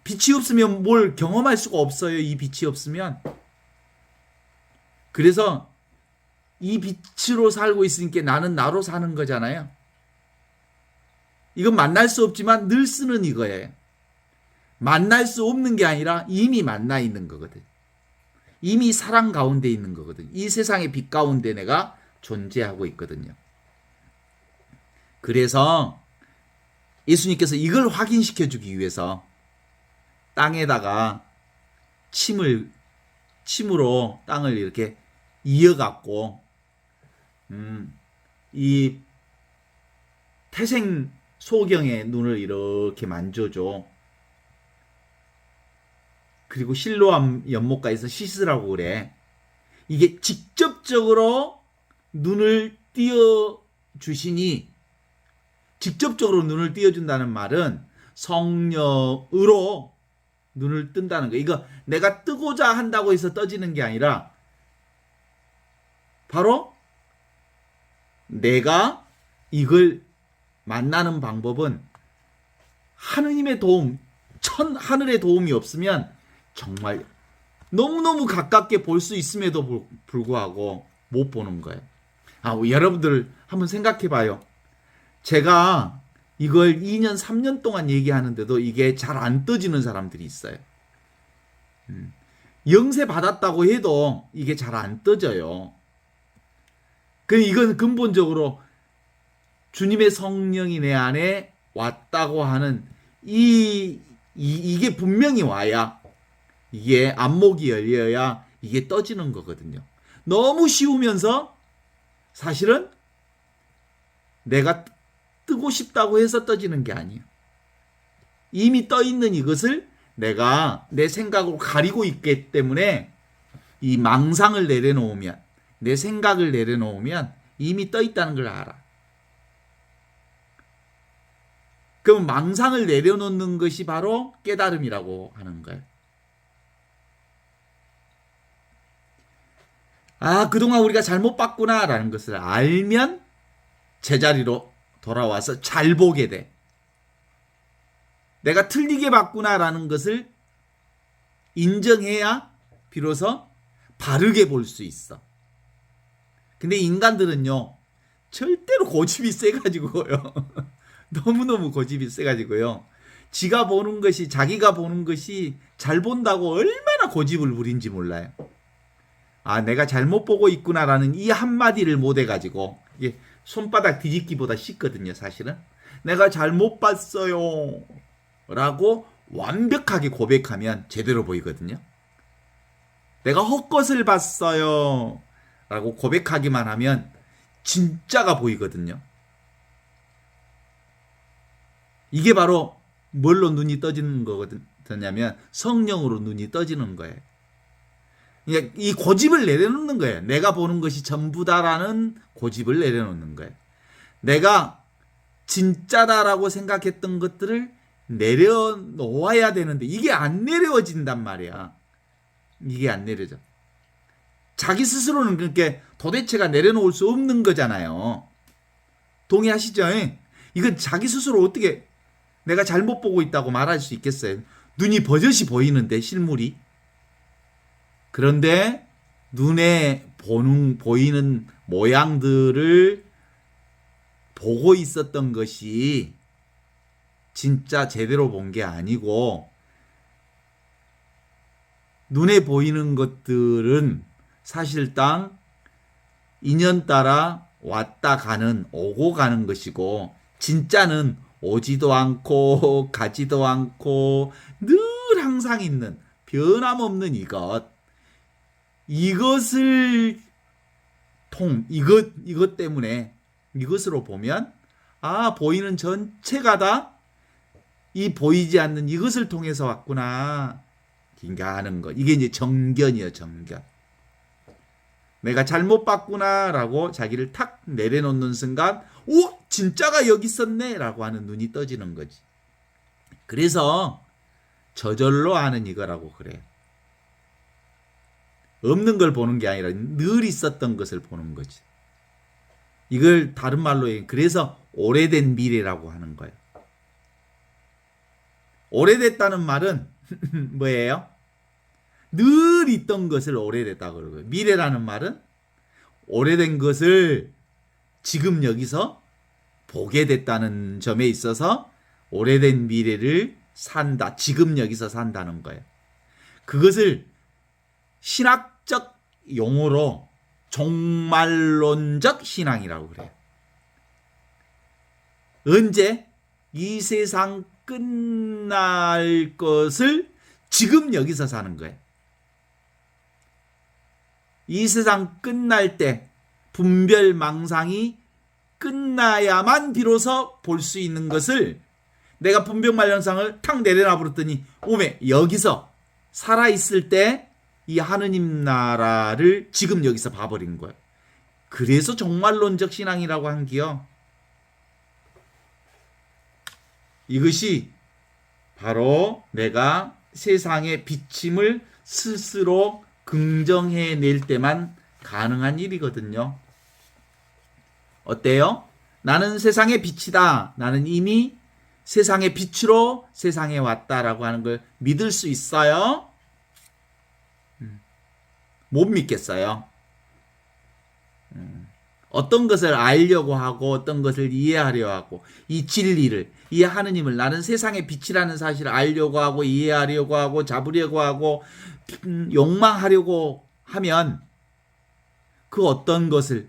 빛이 없으면 뭘 경험할 수가 없어요. 이 빛이 없으면. 그래서 이 빛으로 살고 있으니까 나는 나로 사는 거잖아요. 이건 만날 수 없지만 늘 쓰는 이거예요. 만날 수 없는 게 아니라 이미 만나 있는 거거든. 이미 사랑 가운데 있는 거거든. 이 세상의 빛 가운데 내가 존재하고 있거든요. 그래서 예수님께서 이걸 확인시켜 주기 위해서 땅에다가 침으로 땅을 이렇게 이어갖고 이 태생 소경의 눈을 이렇게 만져줘. 그리고 실로암 연못가에서 씻으라고 그래. 이게 직접적으로 눈을 띄어 주시니, 직접적으로 눈을 띄워준다는 말은 성령으로 눈을 뜬다는 거예요. 이거 내가 뜨고자 한다고 해서 떠지는 게 아니라 바로 내가 이걸 만나는 방법은 하느님의 도움, 하늘의 도움이 없으면 정말 너무너무 가깝게 볼 수 있음에도 불구하고 못 보는 거예요. 여러분들 한번 생각해 봐요. 제가 이걸 2년, 3년 동안 얘기하는데도 이게 잘 안 떠지는 사람들이 있어요. 영세 받았다고 해도 이게 잘 안 떠져요. 이건 근본적으로 주님의 성령이 내 안에 왔다고 하는 이게 분명히 와야, 이게 안목이 열려야 이게 떠지는 거거든요. 너무 쉬우면서 사실은 내가 뜨고 싶다고 해서 떠지는 게 아니에요. 이미 떠 있는 이것을 내가 내 생각으로 가리고 있기 때문에 이 망상을 내려놓으면, 내 생각을 내려놓으면 이미 떠 있다는 걸 알아. 그럼 망상을 내려놓는 것이 바로 깨달음이라고 하는 거예요. 그동안 우리가 잘못 봤구나라는 것을 알면 제자리로 돌아와서 잘 보게 돼. 내가 틀리게 봤구나라는 것을 인정해야 비로소 바르게 볼 수 있어. 근데 인간들은요, 절대로 고집이 세가지고요. 너무너무 고집이 세가지고요. 자기가 보는 것이 잘 본다고 얼마나 고집을 부린지 몰라요. 내가 잘못 보고 있구나라는 이 한마디를 못 해가지고, 이게 손바닥 뒤집기보다 쉽거든요, 사실은. 내가 잘못 봤어요 라고 완벽하게 고백하면 제대로 보이거든요. 내가 헛것을 봤어요 라고 고백하기만 하면 진짜가 보이거든요. 이게 바로 뭘로 눈이 떠지는 거거든요. 성령으로 눈이 떠지는 거예요. 이 고집을 내려놓는 거예요. 내가 보는 것이 전부다라는 고집을 내려놓는 거예요. 내가 진짜다라고 생각했던 것들을 내려놓아야 되는데 이게 안 내려진단 말이야. 이게 안 내려져. 자기 스스로는 그렇게 도대체가 내려놓을 수 없는 거잖아요. 동의하시죠? 이건 자기 스스로 어떻게 내가 잘못 보고 있다고 말할 수 있겠어요? 눈이 버젓이 보이는데, 실물이. 그런데 눈에 보이는 모양들을 보고 있었던 것이 진짜 제대로 본 게 아니고, 눈에 보이는 것들은 사실상 인연 따라 왔다 가는, 오고 가는 것이고, 진짜는 오지도 않고 가지도 않고 늘 항상 있는 변함없는 이것, 이것을 이것 때문에 이것으로 보면 보이는 전체가 다 이 보이지 않는 이것을 통해서 왔구나. 하는 것. 이게 이제 정견이에요, 정견. 내가 잘못 봤구나라고 자기를 탁 내려놓는 순간, 오, 진짜가 여기 있었네라고 하는 눈이 떠지는 거지. 그래서 저절로 아는 이거라고 그래요. 없는 걸 보는 게 아니라 늘 있었던 것을 보는 거지. 이걸 다른 말로 그래서 오래된 미래라고 하는 거예요. 오래됐다는 말은 뭐예요? 늘 있던 것을 오래됐다고 그러고요. 미래라는 말은 오래된 것을 지금 여기서 보게 됐다는 점에 있어서 오래된 미래를 산다. 지금 여기서 산다는 거예요. 그것을 신학적 용어로 종말론적 신앙이라고 그래요. 언제? 이 세상 끝날 것을 지금 여기서 사는 거예요. 이 세상 끝날 때 분별망상이 끝나야만 비로소 볼 수 있는 것을 내가 분별망상을 탁 내려놔 버렸더니 오메 여기서 살아있을 때 이 하느님 나라를 지금 여기서 봐버린 거예요. 그래서 종말론적 신앙이라고 한 기요. 이것이 바로 내가 세상의 비침을 스스로 긍정해낼 때만 가능한 일이거든요. 어때요? 나는 세상의 빛이다. 나는 이미 세상의 빛으로 세상에 왔다라고 하는 걸 믿을 수 있어요? 못 믿겠어요. 어떤 것을 알려고 하고 어떤 것을 이해하려 하고 이 진리를 이 하느님을 나는 세상의 빛이라는 사실을 알려고 하고 이해하려고 하고 잡으려고 하고 욕망하려고 하면 그 어떤 것을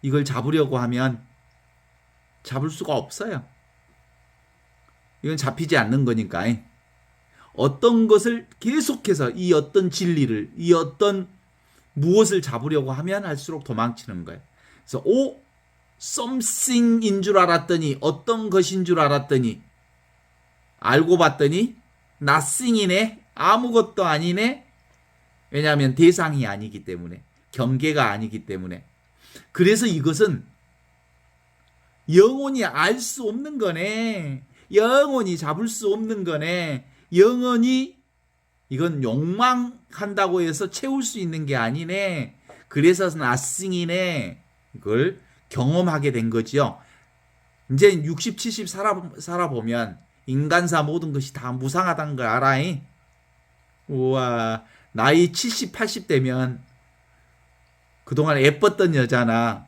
이걸 잡으려고 하면 잡을 수가 없어요. 이건 잡히지 않는 거니까. 어떤 것을 계속해서 이 어떤 진리를 이 어떤 무엇을 잡으려고 하면 할수록 도망치는 거예요. 그래서 something인 줄 알았더니 어떤 것인 줄 알았더니 알고 봤더니 nothing이네. 아무것도 아니네. 왜냐하면 대상이 아니기 때문에 경계가 아니기 때문에. 그래서 이것은 영원히 알 수 없는 거네. 영원히 잡을 수 없는 거네. 영원히 이건 욕망한다고 해서 채울 수 있는 게 아니네. 그래서 nothing이네. 이걸 경험하게 된 거지요. 이제 60, 70 살아보면 인간사 모든 것이 다 무상하다는 걸 알아. 우와, 나이 70, 80 되면 그동안 예뻤던 여자나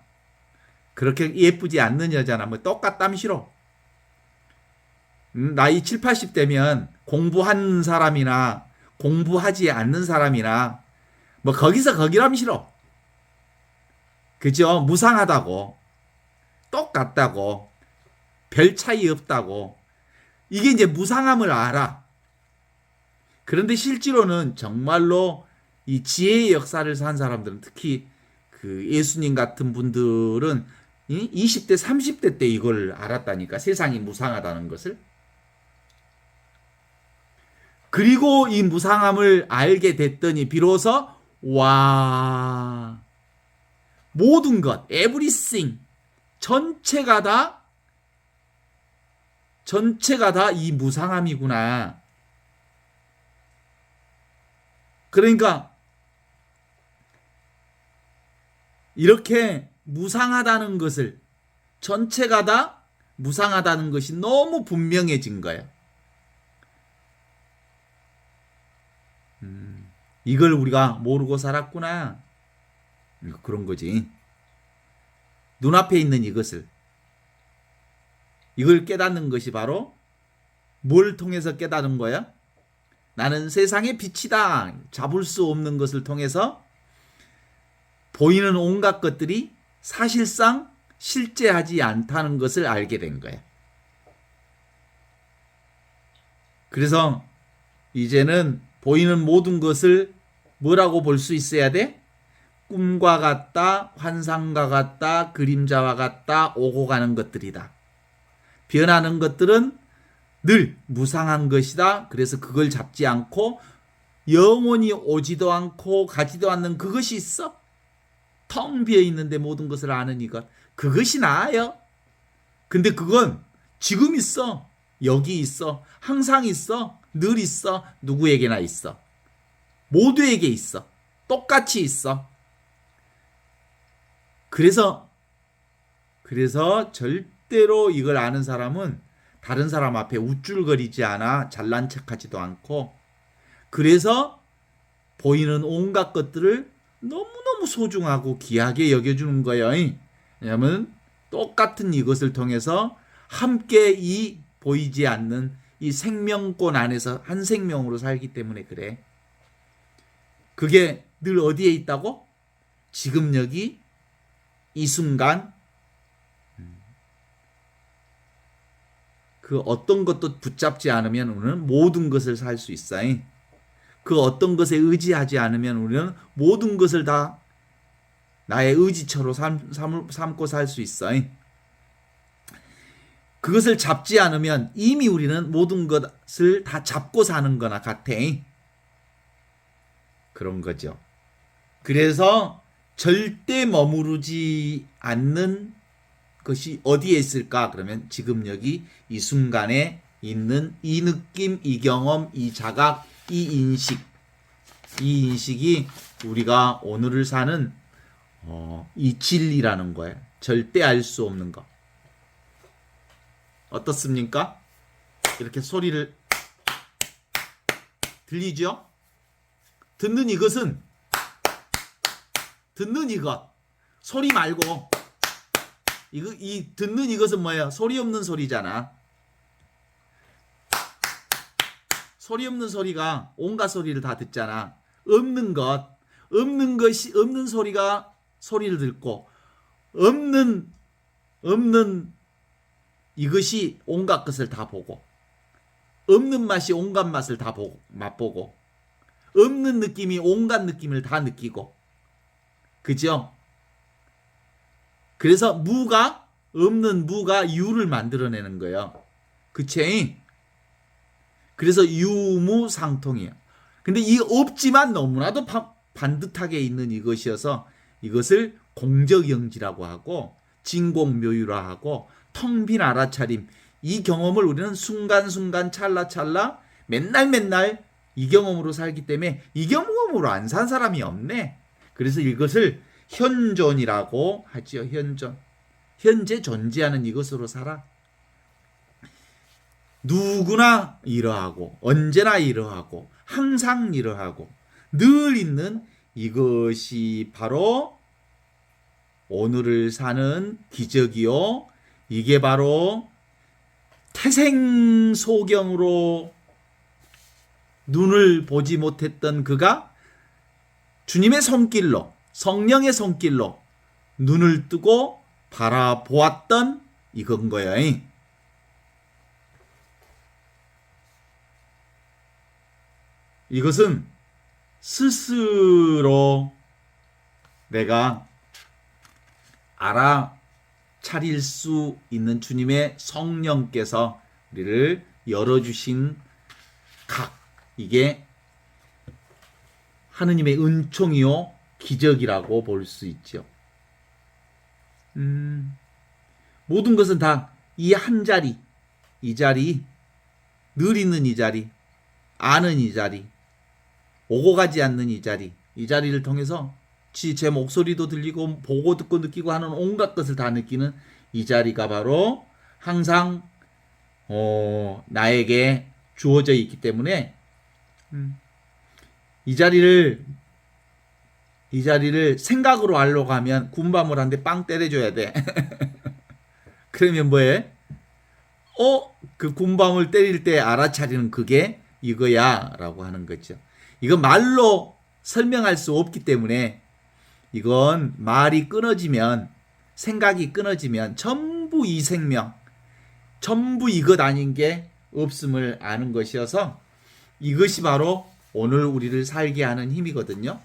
그렇게 예쁘지 않는 여자나 뭐 똑같담 싫어. 나이 7, 80 되면 공부한 사람이나 공부하지 않는 사람이나 뭐 거기서 거기라면 싫어. 그죠? 무상하다고 똑같다고 별 차이 없다고 이게 이제 무상함을 알아. 그런데 실제로는 정말로 이 지혜의 역사를 산 사람들은 특히 그 예수님 같은 분들은 20대 30대 때 이걸 알았다니까. 세상이 무상하다는 것을. 그리고 이 무상함을 알게 됐더니 비로소 와 모든 것 everything 전체가 다 이 무상함이구나. 그러니까 이렇게 무상하다는 것을 전체가 다 무상하다는 것이 너무 분명해진 거예요. 이걸 우리가 모르고 살았구나. 그런 거지. 눈앞에 있는 이것을 이걸 깨닫는 것이 바로 뭘 통해서 깨닫는 거야? 나는 세상의 빛이다. 잡을 수 없는 것을 통해서 보이는 온갖 것들이 사실상 실제하지 않다는 것을 알게 된 거야. 그래서 이제는 보이는 모든 것을 뭐라고 볼 수 있어야 돼? 꿈과 같다, 환상과 같다, 그림자와 같다, 오고 가는 것들이다. 변하는 것들은 늘 무상한 것이다. 그래서 그걸 잡지 않고 영원히 오지도 않고 가지도 않는 그것이 있어. 텅 비어 있는데 모든 것을 아는 이것. 그것이 나아요. 근데 그건 지금 있어. 여기 있어. 항상 있어. 늘 있어. 누구에게나 있어. 모두에게 있어. 똑같이 있어. 그래서 절대로 이걸 아는 사람은 다른 사람 앞에 우쭐거리지 않아. 잘난 척하지도 않고. 그래서 보이는 온갖 것들을 너무너무 소중하고 귀하게 여겨주는 거예요. 왜냐하면 똑같은 이것을 통해서 함께 이 보이지 않는 이 생명권 안에서 한 생명으로 살기 때문에 그래. 그게 늘 어디에 있다고? 지금 여기 이 순간 그 어떤 것도 붙잡지 않으면 우리는 모든 것을 살 수 있어. 그 어떤 것에 의지하지 않으면 우리는 모든 것을 다 나의 의지처로 삼고 살 수 있어. 그것을 잡지 않으면 이미 우리는 모든 것을 다 잡고 사는 거나 같아. 그런 거죠. 그래서 절대 머무르지 않는 것이 어디에 있을까? 그러면 지금 여기 이 순간에 있는 이 느낌, 이 경험, 이 자각, 이 인식. 이 인식이 우리가 오늘을 사는 이 진리라는 거예요. 절대 알 수 없는 거. 어떻습니까? 이렇게 소리를 들리죠? 듣는 이것은 듣는 이것 소리 말고 이 듣는 이것은 뭐예요? 소리 없는 소리잖아. 소리 없는 소리가 온갖 소리를 다 듣잖아. 없는 것이 없는 소리가 소리를 듣고 없는 이것이 온갖 것을 다 보고 없는 맛이 온갖 맛을 다 맛보고 없는 느낌이 온갖 느낌을 다 느끼고 그죠? 그래서 없는 무가 유를 만들어내는 거예요. 그치? 그래서 유무상통이에요. 근데 이 없지만 너무나도 반듯하게 있는 이것이어서 이것을 공적영지라고 하고 진공묘유라 하고 텅 빈 알아차림. 이 경험을 우리는 순간순간 찰나찰나 맨날 이 경험으로 살기 때문에 이 경험으로 안 산 사람이 없네. 그래서 이것을 현존이라고 하지요. 현존. 현재 존재하는 이것으로 살아. 누구나 이러하고 언제나 이러하고 항상 이러하고 늘 있는 이것이 바로 오늘을 사는 기적이요. 이게 바로 태생소경으로 눈을 보지 못했던 그가 주님의 손길로 성령의 손길로 눈을 뜨고 바라보았던 이건 거예요. 이것은 스스로 내가 알아차릴 수 있는 주님의 성령께서 우리를 열어주신 이게 하느님의 은총이요 기적이라고 볼 수 있죠. 모든 것은 다 이 한 자리, 이 자리, 늘 있는 이 자리, 아는 이 자리, 오고 가지 않는 이 자리를 통해서 제 목소리도 들리고 보고 듣고 느끼고 하는 온갖 것을 다 느끼는 이 자리가 바로 항상 나에게 주어져 있기 때문에 이 자리를 생각으로 하려고 하면 군밤을 한 대 빵 때려줘야 돼. 그러면 뭐해? 그 군밤을 때릴 때 알아차리는 그게 이거야 라고 하는 거죠. 이건 말로 설명할 수 없기 때문에 이건 말이 끊어지면 생각이 끊어지면 전부 이 생명 전부 이것 아닌 게 없음을 아는 것이어서 이것이 바로 오늘 우리를 살게 하는 힘이거든요.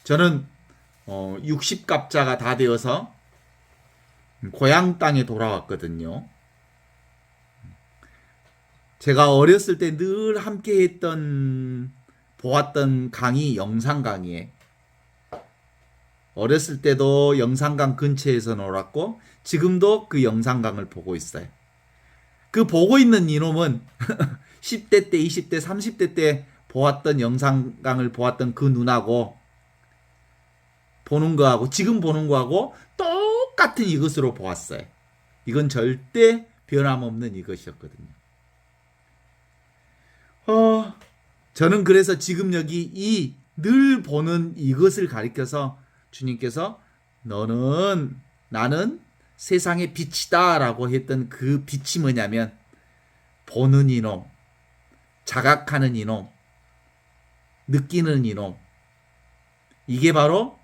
저는 60갑자가 다 되어서 고향 땅에 돌아왔거든요. 제가 어렸을 때 늘 함께 했던 보았던 강이 영산 강이에요. 어렸을 때도 영산강 근처에서 놀았고 지금도 그 영산강을 보고 있어요. 그 보고 있는 이놈은 10대 때, 20대, 30대 때 보았던 영산강을 보았던 그 눈하고 보는 거하고 지금 보는 거하고 똑같은 이것으로 보았어요. 이건 절대 변함없는 이것이었거든요. 저는 그래서 지금 여기 이 늘 보는 이것을 가리켜서 주님께서 나는 세상의 빛이다 라고 했던 그 빛이 뭐냐면 보는 이놈, 자각하는 이놈, 느끼는 이놈, 이게 바로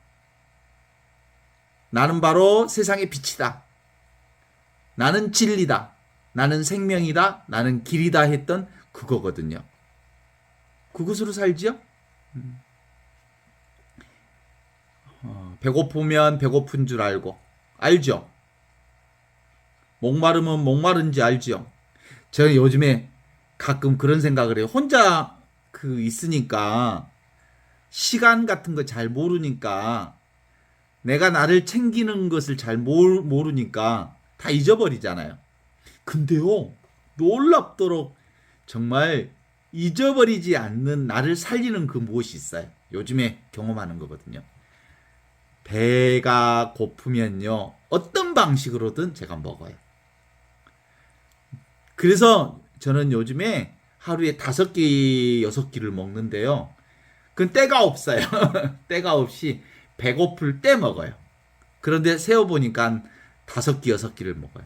나는 바로 세상의 빛이다, 나는 진리다, 나는 생명이다, 나는 길이다 했던 그거거든요. 그것으로 살지요? 배고프면 배고픈 줄 알죠? 목마르면 목마른지 알죠? 제가 요즘에 가끔 그런 생각을 해요. 혼자 있으니까 시간 같은 거 잘 모르니까 내가 나를 챙기는 것을 잘 모르니까 다 잊어버리잖아요. 근데요, 놀랍도록 정말 잊어버리지 않는 나를 살리는 그 무엇이 있어요. 요즘에 경험하는 거거든요. 배가 고프면요, 어떤 방식으로든 제가 먹어요. 그래서 저는 요즘에 하루에 5끼, 6끼를 먹는데요. 그건 때가 없어요. 때가 없이 배고플 때 먹어요. 그런데 세어보니까 5끼, 6끼를 먹어요.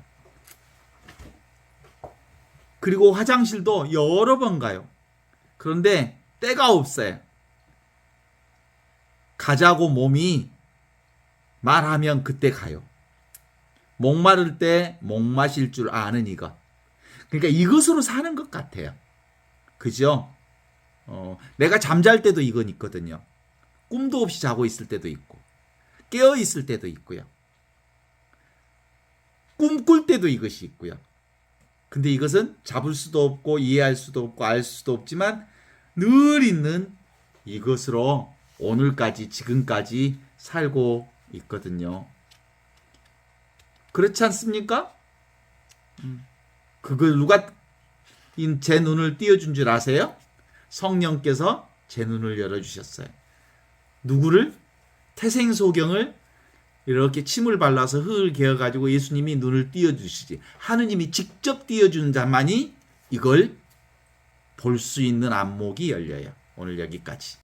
그리고 화장실도 여러 번 가요. 그런데 때가 없어요. 가자고 몸이 말하면 그때 가요. 목마를 때 목 마실 줄 아는 이것. 그러니까 이것으로 사는 것 같아요. 그죠? 내가 잠잘 때도 이건 있거든요. 꿈도 없이 자고 있을 때도 있고, 깨어 있을 때도 있고요. 꿈꿀 때도 이것이 있고요. 근데 이것은 잡을 수도 없고 이해할 수도 없고 알 수도 없지만 늘 있는 이것으로 오늘까지 지금까지 살고 있거든요. 그렇지 않습니까? 그걸 누가 제 눈을 띄워준 줄 아세요? 성령께서 제 눈을 열어주셨어요. 누구를? 태생소경을 이렇게 침을 발라서 흙을 개어가지고 예수님이 눈을 띄워주시지. 하느님이 직접 띄워준 자만이 이걸 볼 수 있는 안목이 열려요. 오늘 여기까지.